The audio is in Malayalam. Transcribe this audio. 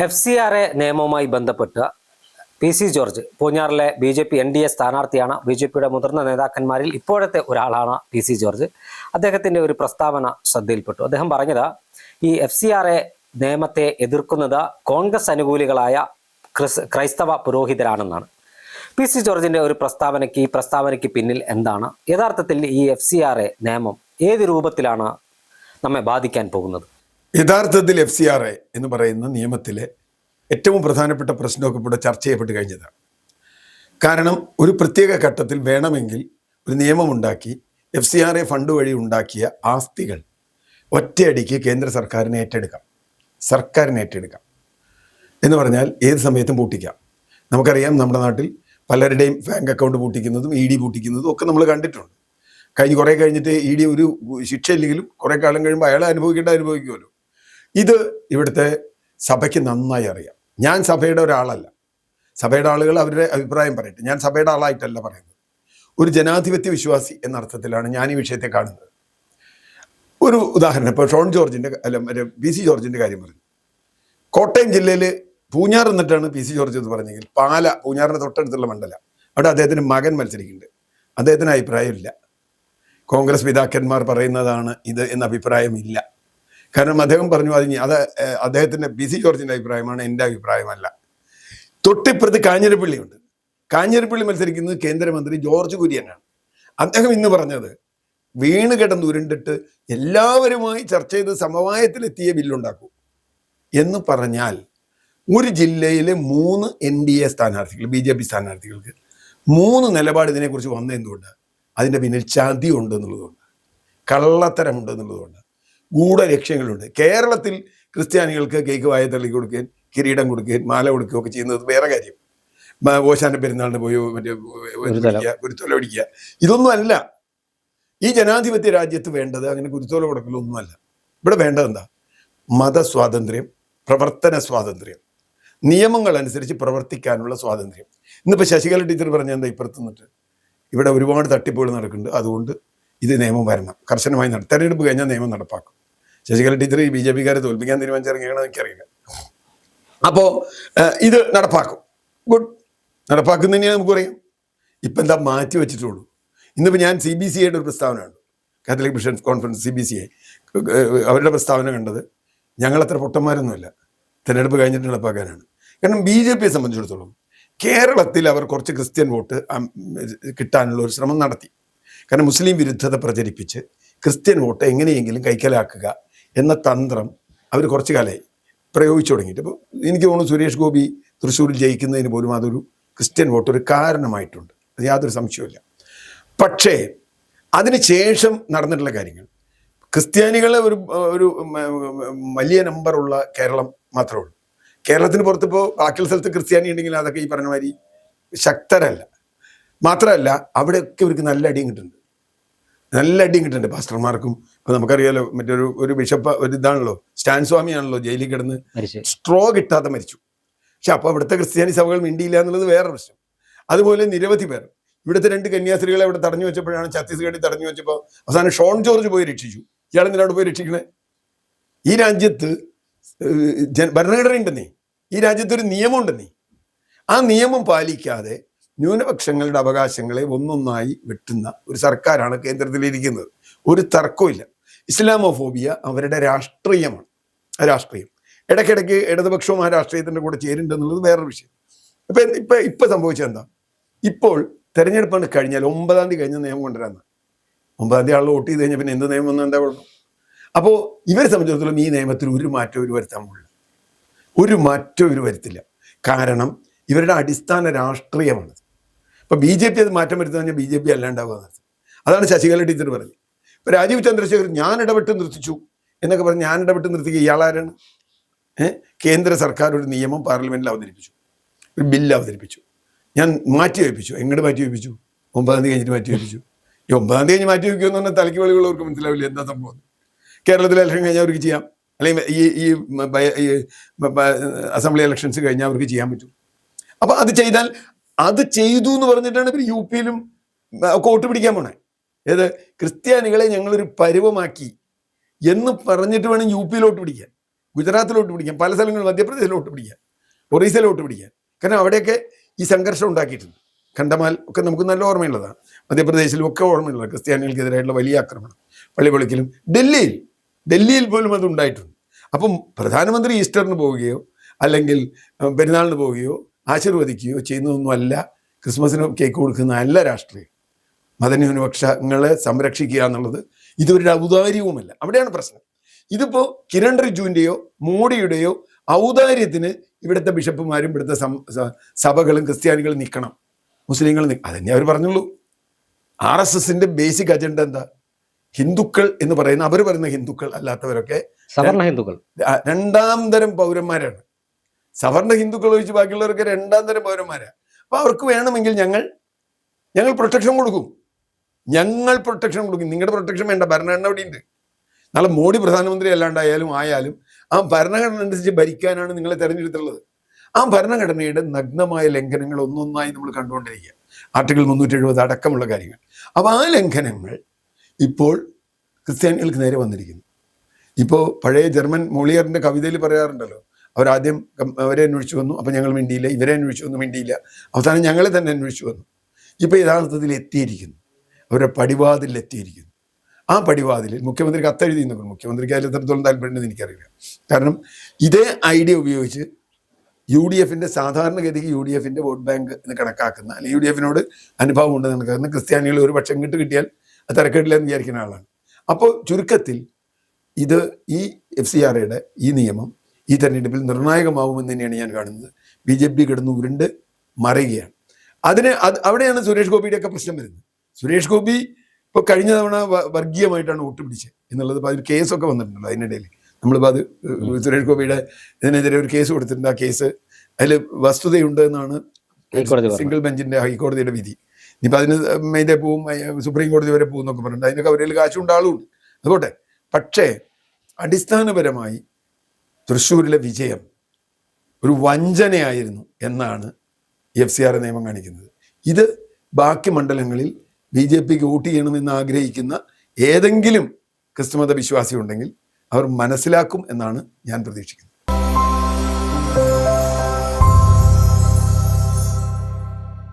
FCRA നിയമവുമായി ബന്ധപ്പെട്ട് PC ജോർജ് പൂഞ്ഞാറിലെ BJP NDA സ്ഥാനാർത്ഥിയാണ്. BJPയുടെ മുതിർന്ന നേതാക്കന്മാരിൽ ഇപ്പോഴത്തെ ഒരാളാണ് PC ജോർജ്. അദ്ദേഹത്തിൻ്റെ ഒരു പ്രസ്താവന ശ്രദ്ധയിൽപ്പെട്ടു. അദ്ദേഹം പറഞ്ഞത് ഈ FCRA നിയമത്തെ എതിർക്കുന്നത് കോൺഗ്രസ് അനുകൂലികളായ ക്രൈസ്തവ പുരോഹിതരാണെന്നാണ്. PC ജോർജിൻ്റെ ഒരു പ്രസ്താവനയ്ക്ക് പിന്നിൽ എന്താണ്? യഥാർത്ഥത്തിൽ ഈ FCRA നിയമം ഏത് രൂപത്തിലാണ് നമ്മെ ബാധിക്കാൻ പോകുന്നത്? യഥാർത്ഥത്തിൽ FCRA എന്ന് പറയുന്ന നിയമത്തിലെ ഏറ്റവും പ്രധാനപ്പെട്ട പ്രശ്നമൊക്കെ ഇവിടെ ചർച്ച ചെയ്യപ്പെട്ട് കഴിഞ്ഞതാണ്. കാരണം ഒരു പ്രത്യേക ഘട്ടത്തിൽ വേണമെങ്കിൽ ഒരു നിയമമുണ്ടാക്കി FCRA ഫണ്ട് വഴി ഉണ്ടാക്കിയ ആസ്തികൾ ഒറ്റയടിക്ക് കേന്ദ്ര സർക്കാരിനെ ഏറ്റെടുക്കാം എന്ന് പറഞ്ഞാൽ ഏത് സമയത്തും പൂട്ടിക്കാം. നമുക്കറിയാം, നമ്മുടെ നാട്ടിൽ പലരുടെയും ബാങ്ക് അക്കൗണ്ട് പൂട്ടിക്കുന്നതും ED പൂട്ടിക്കുന്നതും ഒക്കെ നമ്മൾ കണ്ടിട്ടുണ്ട്. കുറേ കഴിഞ്ഞിട്ട് ED ഒരു ശിക്ഷയില്ലെങ്കിലും കുറേ കാലം കഴിയുമ്പോൾ അയാളെ അനുഭവിക്കുമല്ലോ. ഇത് ഇവിടുത്തെ സഭയ്ക്ക് നന്നായി അറിയാം. ഞാൻ സഭയുടെ ഒരാളല്ല, സഭയുടെ ആളുകൾ അവരുടെ അഭിപ്രായം പറയട്ടെ. ഞാൻ സഭയുടെ ആളായിട്ടല്ല പറയുന്നത്. ഒരു ജനാധിപത്യ വിശ്വാസി എന്ന അർത്ഥത്തിലാണ് ഞാൻ ഈ വിഷയത്തെ കാണുന്നത്. ഒരു ഉദാഹരണം, ഇപ്പോൾ PC ജോർജിൻ്റെ കാര്യം പറഞ്ഞു. കോട്ടയം ജില്ലയിൽ പൂഞ്ഞാർ എന്നിട്ടാണ് PC ജോർജ് എന്ന് പറഞ്ഞെങ്കിൽ പൂഞ്ഞാറിൻ്റെ തൊട്ടടുത്തുള്ള മണ്ഡലം, അവിടെ അദ്ദേഹത്തിന് മകൻ മത്സരിക്കുന്നുണ്ട്. അദ്ദേഹത്തിന് അഭിപ്രായമില്ല. കോൺഗ്രസ് പിതാക്കന്മാർ പറയുന്നതാണ് ഇത് എന്ന അഭിപ്രായമില്ല. കാരണം അദ്ദേഹം പറഞ്ഞു അത് അദ്ദേഹത്തിൻ്റെ PC ജോർജിൻ്റെ അഭിപ്രായമാണ്, എൻ്റെ അഭിപ്രായമല്ല. തൊട്ടിപ്പുറത്ത് കാഞ്ഞിരപ്പള്ളിയുണ്ട്. കാഞ്ഞിരപ്പള്ളി മത്സരിക്കുന്നത് കേന്ദ്രമന്ത്രി ജോർജ് കുര്യനാണ്. അദ്ദേഹം ഇന്ന് പറഞ്ഞത് വീണ് കിടന്ന് ഉരുണ്ടിട്ട് എല്ലാവരുമായി ചർച്ച ചെയ്ത് സമവായത്തിലെത്തിയ ബില്ലുണ്ടാക്കൂ എന്ന് പറഞ്ഞാൽ ഒരു ജില്ലയിലെ 3 NDA സ്ഥാനാർത്ഥികൾ, BJP സ്ഥാനാർത്ഥികൾക്ക് 3 നിലപാട് ഇതിനെക്കുറിച്ച് വന്നതെന്തുകൊണ്ട്? അതിൻ്റെ പിന്നിൽ ചതി ഉണ്ട് എന്നുള്ളതുകൊണ്ട്, കള്ളത്തരമുണ്ട് എന്നുള്ളതുകൊണ്ട്, ഗൂഢലക്ഷ്യങ്ങളുണ്ട്. കേരളത്തിൽ ക്രിസ്ത്യാനികൾക്ക് കേക്ക് വായ തള്ളി കൊടുക്കുകയും കിരീടം കൊടുക്കുകയും മാല കൊടുക്കുകയും ഒക്കെ ചെയ്യുന്നത് വേറെ കാര്യം. ഓശാന്റെ പെരുന്നാളിന് പോയി കുരുത്തോല പിടിക്കുക, ഇതൊന്നും അല്ല. ഈ ജനാധിപത്യ രാജ്യത്ത് വേണ്ടത് അങ്ങനെ കുരുത്തോല കൊടുക്കലൊന്നുമല്ല. ഇവിടെ വേണ്ടത് എന്താ? മതസ്വാതന്ത്ര്യം, പ്രവർത്തന സ്വാതന്ത്ര്യം, നിയമങ്ങൾ അനുസരിച്ച് പ്രവർത്തിക്കാനുള്ള സ്വാതന്ത്ര്യം. ഇന്നിപ്പോൾ ശശികല ടീച്ചർ പറഞ്ഞ എന്താ, ഇപ്പുറത്ത് നിന്നിട്ട് ഇവിടെ ഒരുപാട് തട്ടിപ്പുകൾ നടക്കുന്നുണ്ട്, അതുകൊണ്ട് ഇത് നിയമം വരണം, കർശനമായി തെരഞ്ഞെടുപ്പ് കഴിഞ്ഞാൽ നിയമം നടപ്പാക്കും. ശശികല ടീച്ചർ ഈ BJPക്കാരെ തോൽപ്പിക്കാൻ തീരുമാനിച്ചിറങ്ങിയാണെന്ന് എനിക്കറിയില്ല. അപ്പോൾ ഇത് നടപ്പാക്കും. ഗുഡ്, നടപ്പാക്കുന്നതിനെ നമുക്ക് പറയാം. ഇപ്പം എന്താ മാറ്റി വെച്ചിട്ടുള്ളൂ. ഇന്നിപ്പോൾ ഞാൻ CBCIയുടെ ഒരു പ്രസ്താവന കണ്ടു, കാത്തലിക് ബിഷപ്സ് കോൺഫറൻസ് CBCI. അവരുടെ പ്രസ്താവന കണ്ടത് ഞങ്ങളത്ര പൊട്ടന്മാരൊന്നുമല്ല, തെരഞ്ഞെടുപ്പ് കഴിഞ്ഞിട്ട് നടപ്പാക്കാനാണ്. കാരണം BJPയെ സംബന്ധിച്ചിടത്തോളം കേരളത്തിൽ അവർ കുറച്ച് ക്രിസ്ത്യൻ വോട്ട് കിട്ടാനുള്ള ഒരു ശ്രമം നടത്തി. കാരണം മുസ്ലിം വിരുദ്ധത പ്രചരിപ്പിച്ച് ക്രിസ്ത്യൻ വോട്ട് എങ്ങനെയെങ്കിലും കൈക്കലാക്കുക എന്ന തന്ത്രം അവർ കുറച്ച് കാലമായി പ്രയോഗിച്ചു തുടങ്ങിയിട്ട്. അപ്പോൾ എനിക്ക് തോന്നുന്നു സുരേഷ് ഗോപി തൃശ്ശൂരിൽ ജയിക്കുന്നതിന് പോലും അതൊരു ക്രിസ്ത്യൻ വോട്ട് ഒരു കാരണമായിട്ടുണ്ട്, അത് യാതൊരു സംശയവുമില്ല. പക്ഷേ അതിന് ശേഷം നടന്നിട്ടുള്ള കാര്യങ്ങൾ, ക്രിസ്ത്യാനികളെ ഒരു വലിയ നമ്പറുള്ള കേരളം മാത്രമേ ഉള്ളൂ. കേരളത്തിന് പുറത്തിപ്പോൾ ബാക്കിയുള്ള സ്ഥലത്ത് ക്രിസ്ത്യാനി ഉണ്ടെങ്കിൽ അതൊക്കെ ഈ പറഞ്ഞ മാതിരി ശക്തരല്ല. മാത്രമല്ല അവിടെയൊക്കെ ഇവർക്ക് നല്ല അടിയും കിട്ടുന്നുണ്ട് പാസ്റ്റർമാർക്കും. ഇപ്പം നമുക്കറിയാലോ, ഒരു ബിഷപ്പ് ഇതാണല്ലോ, സ്റ്റാൻ സ്വാമിയാണല്ലോ ജയിലിൽ കിടന്ന് സ്ട്രോ കിട്ടാതെ മരിച്ചു. പക്ഷെ അപ്പോൾ അവിടുത്തെ ക്രിസ്ത്യാനി സഭകൾ മിണ്ടിയില്ല എന്നുള്ളത് വേറെ പ്രശ്നം. അതുപോലെ നിരവധി പേർ, ഇവിടുത്തെ 2 കന്യാസ്ത്രീകളെ അവിടെ തടഞ്ഞു വെച്ചപ്പോഴാണ്, ഛത്തീസ്ഗഡിൽ തടഞ്ഞു വെച്ചപ്പോൾ അവസാനം ഷോൺ ജോർജ് പോയി രക്ഷിച്ചു. ഇയാളെന്തിനാണ് പോയി രക്ഷിക്കണേ? ഈ രാജ്യത്ത് ഭരണഘടന ഉണ്ടെന്നേ, ഈ രാജ്യത്തൊരു നിയമം ഉണ്ടെന്നേ. ആ നിയമം പാലിക്കാതെ ന്യൂനപക്ഷങ്ങളുടെ അവകാശങ്ങളെ ഒന്നൊന്നായി വെട്ടുന്ന ഒരു സർക്കാരാണ് കേന്ദ്രത്തിലിരിക്കുന്നത്. ഒരു തർക്കമില്ല. ഇസ്ലാമോഫോബിയ അവരുടെ രാഷ്ട്രീയമാണ്. രാഷ്ട്രീയം ഇടയ്ക്കിടയ്ക്ക് ഇടതുപക്ഷവും ആ രാഷ്ട്രീയത്തിൻ്റെ കൂടെ ചേരുന്നുണ്ടെന്നുള്ളത് വേറൊരു വിഷയം. ഇപ്പം സംഭവിച്ചത് എന്താ? ഇപ്പോൾ തെരഞ്ഞെടുപ്പാണ് കഴിഞ്ഞാൽ 9-ാം തീയതി കഴിഞ്ഞ നിയമം കൊണ്ടുവരാമെന്ന്. 9-ാം തീയതി ആൾ വോട്ട് ചെയ്ത് കഴിഞ്ഞാൽ പിന്നെ എന്ത് നിയമം വന്നാൽ എന്താ കുഴപ്പം? അപ്പോൾ ഇവരെ സംബന്ധിച്ചിടത്തോളം ഈ നിയമത്തിൽ ഒരു മാറ്റവും ഇവർ വരുത്താൻ പോകില്ല. ഒരു മാറ്റവും ഇവർ വരുത്തില്ല. കാരണം ഇവരുടെ അടിസ്ഥാന രാഷ്ട്രീയമാണ്. ഇപ്പോൾ BJP അത് മാറ്റം വരുത്തുക കഴിഞ്ഞാൽ BJP അല്ലാണ്ടാവുക. അതാണ് ശശികല ടീച്ചർ പറഞ്ഞത്. ഇപ്പോൾ രാജീവ് ചന്ദ്രശേഖർ ഞാൻ ഇടപെട്ട് നിർത്തിച്ചു എന്നൊക്കെ പറഞ്ഞ് ഞാൻ ഇടപെട്ട് നിർത്തിക്കുക ഇയാളാരാണ്? കേന്ദ്ര സർക്കാർ ഒരു നിയമം പാർലമെൻറ്റിൽ അവതരിപ്പിച്ചു, ഒരു ബില്ല് അവതരിപ്പിച്ചു, ഞാൻ മാറ്റി വയ്പ്പിച്ചു. എങ്ങോട്ട് മാറ്റി വയ്പ്പിച്ചു? 9-ാം തീയതി കഴിഞ്ഞിട്ട് മാറ്റി വയ്പ്പിച്ചു. ഈ 9-ാം തീയതി കഴിഞ്ഞ് മാറ്റി വയ്ക്കുമെന്ന് പറഞ്ഞാൽ തലയ്ക്ക് വെളിവുള്ളവർക്ക് മനസ്സിലാവില്ല എന്താ സംഭവം. കേരളത്തിലെ ഇലക്ഷൻ കഴിഞ്ഞാൽ അവർക്ക് ചെയ്യാം, അല്ലെങ്കിൽ ഈ അസംബ്ലി ഇലക്ഷൻസ് കഴിഞ്ഞാൽ അവർക്ക് ചെയ്യാൻ പറ്റും. അപ്പോൾ അത് ചെയ്തു എന്ന് പറഞ്ഞിട്ടാണ് ഇവർ UPയിലും വോട്ട് പിടിക്കാൻ പോണേ. ഏത് ക്രിസ്ത്യാനികളെ ഞങ്ങളൊരു പരുവമാക്കി എന്ന് പറഞ്ഞിട്ട് വേണം UPയിൽ വോട്ട് പിടിക്കാൻ. ഗുജറാത്തിലോട്ട് പിടിക്കാൻ, പല സ്ഥലങ്ങളിൽ മധ്യപ്രദേശിലോട്ട് പിടിക്കാൻ, ഒറീസയിലോട്ട് പിടിക്കാൻ. കാരണം അവിടെയൊക്കെ ഈ സംഘർഷം ഉണ്ടാക്കിയിട്ടുണ്ട്. കണ്ടമാൽ ഒക്കെ നമുക്ക് നല്ല ഓർമ്മയുള്ളതാണ്. മധ്യപ്രദേശിലും ഒക്കെ ഓർമ്മയുള്ളത് ക്രിസ്ത്യാനികൾക്കെതിരായിട്ടുള്ള വലിയ ആക്രമണം, പള്ളി പൊളിക്കലും. ഡൽഹിയിൽ പോലും അത് ഉണ്ടായിട്ടുണ്ട്. അപ്പം പ്രധാനമന്ത്രി ഈസ്റ്ററിന് പോവുകയോ അല്ലെങ്കിൽ പെരുന്നാളിന് പോവുകയോ ആശീർവദിക്കുകയോ ചെയ്യുന്നതൊന്നുമല്ല, ക്രിസ്മസിന് കേക്ക് കൊടുക്കുന്ന അല്ല രാഷ്ട്രീയം. മതന്യൂനപക്ഷങ്ങളെ സംരക്ഷിക്കുക എന്നുള്ളത് ഇതൊരു ഔദാര്യവുമല്ല. അവിടെയാണ് പ്രശ്നം. ഇതിപ്പോൾ കിരൺ റിജുവിൻ്റെയോ മോഡിയുടെയോ ഔദാര്യത്തിന് ഇവിടുത്തെ ബിഷപ്പുമാരും ഇവിടുത്തെ സഭകളും ക്രിസ്ത്യാനികളും നിൽക്കണം, മുസ്ലിങ്ങൾ അതന്നെ അവർ പറഞ്ഞുള്ളൂ. RSSന്റെ ബേസിക് അജണ്ട എന്താ? ഹിന്ദുക്കൾ എന്ന് പറയുന്ന, അവർ പറയുന്ന ഹിന്ദുക്കൾ അല്ലാത്തവരൊക്കെ സവർണ ഹിന്ദുക്കൾ രണ്ടാം തരം പൗരന്മാരാണ്. സവർണ ഹിന്ദുക്കൾ ഒഴിച്ച് ബാക്കിയുള്ളവരൊക്കെ രണ്ടാം തരം പൗരന്മാരാണ്. അപ്പൊ അവർക്ക് വേണമെങ്കിൽ ഞങ്ങൾ പ്രൊട്ടക്ഷൻ കൊടുക്കും. നിങ്ങളുടെ പ്രൊട്ടക്ഷൻ വേണ്ട, ഭരണഘടന അവിടെ ഉണ്ട്. നാളെ മോഡി പ്രധാനമന്ത്രി അല്ലാണ്ടായാലും ആ ഭരണഘടന അനുസരിച്ച് ഭരിക്കാനാണ് നിങ്ങളെ തെരഞ്ഞെടുത്തുള്ളത്. ആ ഭരണഘടനയുടെ നഗ്നമായ ലംഘനങ്ങൾ ഒന്നൊന്നായി നമ്മൾ കണ്ടുകൊണ്ടിരിക്കുക. ആർട്ടിക്കിൾ 370 അടക്കമുള്ള കാര്യങ്ങൾ. അപ്പോൾ ആ ലംഘനങ്ങൾ ഇപ്പോൾ ക്രിസ്ത്യാനികൾക്ക് നേരെ വന്നിരിക്കുന്നു. ഇപ്പോൾ പഴയ ജർമ്മൻ മോളിയറിന്റെ കവിതയിൽ പറയാറുണ്ടല്ലോ, അവരാദ്യം അവരെ അന്വേഷിച്ചു വന്നു, അപ്പം ഞങ്ങൾ മിണ്ടിയില്ല, ഇവരെ അന്വേഷിച്ചു വന്നു, മിണ്ടിയില്ല, അവസാനം ഞങ്ങളെ തന്നെ അന്വേഷിച്ചു വന്നു. ഇപ്പോൾ യഥാർത്ഥത്തിൽ എത്തിയിരിക്കുന്നു, അവരുടെ പടിവാതിൽ എത്തിയിരിക്കുന്നു. ആ പടിവാതിലിൽ മുഖ്യമന്ത്രി കത്തെഴുതി എന്നൊക്കെ, മുഖ്യമന്ത്രിക്ക് അതിൽ എത്രത്തോളം താല്പര്യമുണ്ടെന്ന് എനിക്കറിയില്ല. കാരണം ഇതേ ഐഡിയ ഉപയോഗിച്ച് UDFന്റെ സാധാരണഗതിക്ക് UDFന്റെ വോട്ട് ബാങ്ക് എന്ന് കണക്കാക്കുന്ന, അല്ലെങ്കിൽ UDFനോട് അനുഭവം ഉണ്ടെന്ന് കണക്കാക്കുന്ന ക്രിസ്ത്യാനികൾ ഒരു പക്ഷം കിട്ടിയാൽ അത് തിരക്കേടില്ല എന്ന് വിചാരിക്കുന്ന ആളാണ്. അപ്പോൾ ചുരുക്കത്തിൽ ഈ FCRAയുടെ ഈ നിയമം ഈ തെരഞ്ഞെടുപ്പിൽ നിർണായകമാവുമെന്ന് തന്നെയാണ് ഞാൻ കാണുന്നത്. BJP കിടന്ന് ഉരുണ്ട് മറിയുകയാണ്. അവിടെയാണ് സുരേഷ് ഗോപിയുടെയൊക്കെ പ്രശ്നം വരുന്നത്. സുരേഷ് ഗോപി ഇപ്പോൾ കഴിഞ്ഞ തവണ വർഗീയമായിട്ടാണ് വോട്ട് പിടിച്ചത് എന്നുള്ളത് അതിൽ കേസൊക്കെ വന്നിട്ടുണ്ടല്ലോ. അതിനിടയിൽ നമ്മളിപ്പോൾ അത് സുരേഷ് ഗോപിയുടെ ഇതിനെതിരെ ഒരു കേസ് കൊടുത്തിട്ടുണ്ട്. ആ കേസ് അതിൽ വസ്തുതയുണ്ട് എന്നാണ് സിംഗിൾ ബെഞ്ചിന്റെ ഹൈക്കോടതിയുടെ വിധി. ഇനിയിപ്പോൾ അതിന് മെയിൻ്റെ പോവും, സുപ്രീം കോടതി വരെ പോകും എന്നൊക്കെ പറഞ്ഞിട്ട് അതിനൊക്കെ അവരിൽ കാശുണ്ട്, ആളുണ്ട്, അതുകൊട്ടെ. പക്ഷേ അടിസ്ഥാനപരമായി തൃശ്ശൂരിലെ വിജയം ഒരു വഞ്ചനയായിരുന്നു എന്നാണ് FCRA നിയമം കാണിക്കുന്നത്. ഇത് ബാക്കി മണ്ഡലങ്ങളിൽ BJPക്ക് വോട്ട് ചെയ്യണമെന്ന് ആഗ്രഹിക്കുന്ന ഏതെങ്കിലും ക്രിസ്തുമത വിശ്വാസി ഉണ്ടെങ്കിൽ അവർ മനസ്സിലാക്കും എന്നാണ് ഞാൻ പ്രതീക്ഷിക്കുന്നത്.